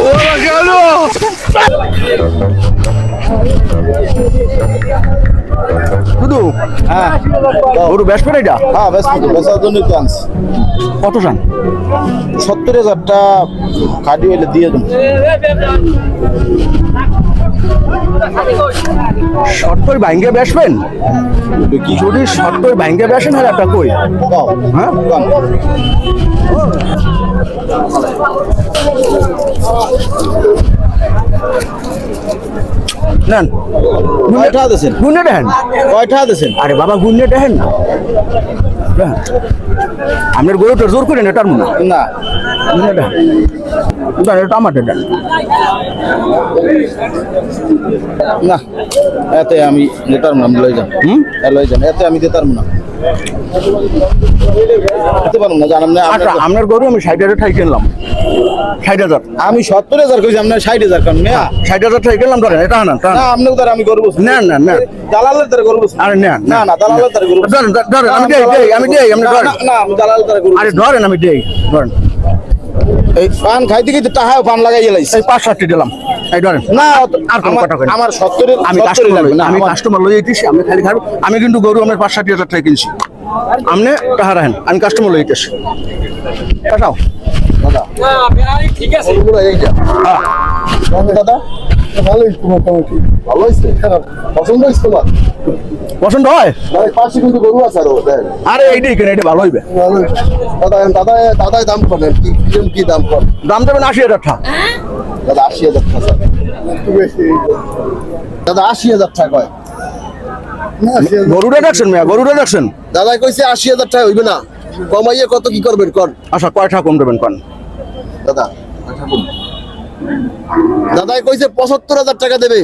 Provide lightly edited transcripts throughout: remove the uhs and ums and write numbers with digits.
ওরা গেল শুধু হ্যাঁ গরু বেসবেন এটা হ্যাঁ বেচার জন্য তো আনছি। কত চান? 70,000টা খাটি হইলে দিয়ে দেন। শর্ট করে ভাঙ্গে বেসবেন কি যদি শর্ট করে ভাঙ্গে বেসেন হলে একটা কই কম হ্যাঁ কম নেন কয়টা দিয়েছেন? গুনে দেখেন কয়টা দিয়েছেন? আরে বাবা গুনে দেখেন না দেখেন। আপনার গরুটা জোর করেন এটার মনে না গুনে দেখেন এটা আমাদের দেন না এতে আমি দিতাম না, লই যান লই যান, এতে আমি দিতাম না, দিতে পারবো না জানাম না। আচ্ছা আপনার গরু আমি 60,000 টাকা কিনলাম 60,000 আমি 70,000 কইছি, আপনার 60,000 কারণ মেয়া 60,000 টাকা কিনলাম ধরেন এটা না না আপনি উদার আমি করবো না না না দালালের দ্বারা করবো। আরে না না না দালালের দ্বারা করবো। ধরেন ধরেন আমি দেই আপনি ধরেন না আমি দালালের দ্বারা করবো। আরে ধরেন আমি দেই ধরেন এই পান খাইতে খাইতে টাহাও পান লাগাই লাইছে। এই 5-7টি দিলাম এই ধরেন না আর কোন কথা কই আমার 70 আমি কাস্টমার লই আইতেছি আমি খালি খাবো আমি কিন্তু গরু আমার 5-7,000 টাকা কিনছি আপনি টাকা রাখেন আমি কাস্টমার লই আইতেছি টাকাও দাদা ঠিক আছে পুরো এইটা দাদা ভালোই মোটামুটি ভালো হইছে, পছন্দ হইছে তোমার? পছন্দ হয় ভাই পাশে কিন্তু গরু আছে আরো দেন। আরে এইটাই কেন এটা ভালো হইবে ভালো দাদা দাদা দাদা দাম করেন কি দাম কর? দাম দেবেন 80,000 টাকা দাদা 80,000 টাকা একটু বেশি দাদা 80,000 টাকা কয় গরুটা দেখছেন মিয়া গরুটা দেখছেন দাদা কইছে 80,000 টাকা হইবে না, কমাইয়ে কত কি করবেন কর? আচ্ছা কয় টাকা কম দেবেন কোন দাদা দাদা কইছে 75,000 টাকা দেবে।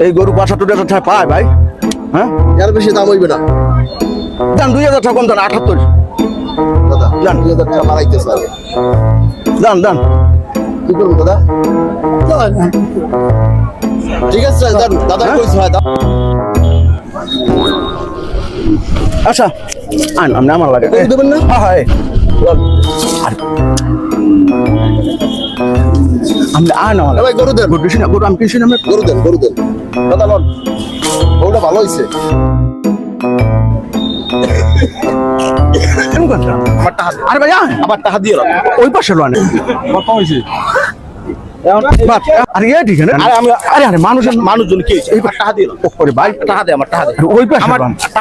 এই গরু 75,000 টাকা পায় ভাই হ্যাঁ এর বেশি দাম হইবে না দাম 2,000 টাকা কম দেন 78 দাদা। জান। 2,000 টাকা বাড়াইতেছে আরে দান দান কি করব দাদা? ঠিক আছে দাদা দাদা কইছে হয় দাদা। আচ্ছা আন আপনি আমার লাগে গরু দেবেন না? হ্যাঁ হ্যাঁ আর আপনি আন আমার এ ভাই গরু দেন, গরু বেশি না গরু আমি কিনছি না গরু দেন দাদা লন, গরুটা ভালো হইছে। কেমন করছেন আমার টাকা আরে ভাই আন আবার টাকা দিয়ে রাখ। ওই পাশে লোনে কত হইছে? আরে এ ঠিক না আরে আমি আরে আরে মানুষজন মানুষজন কি হইছে? এই টাকা দিয়ে রাখ। ওরে ভাই টাকা দে, আমার টাকা দে। ওই পাশে আমার লোন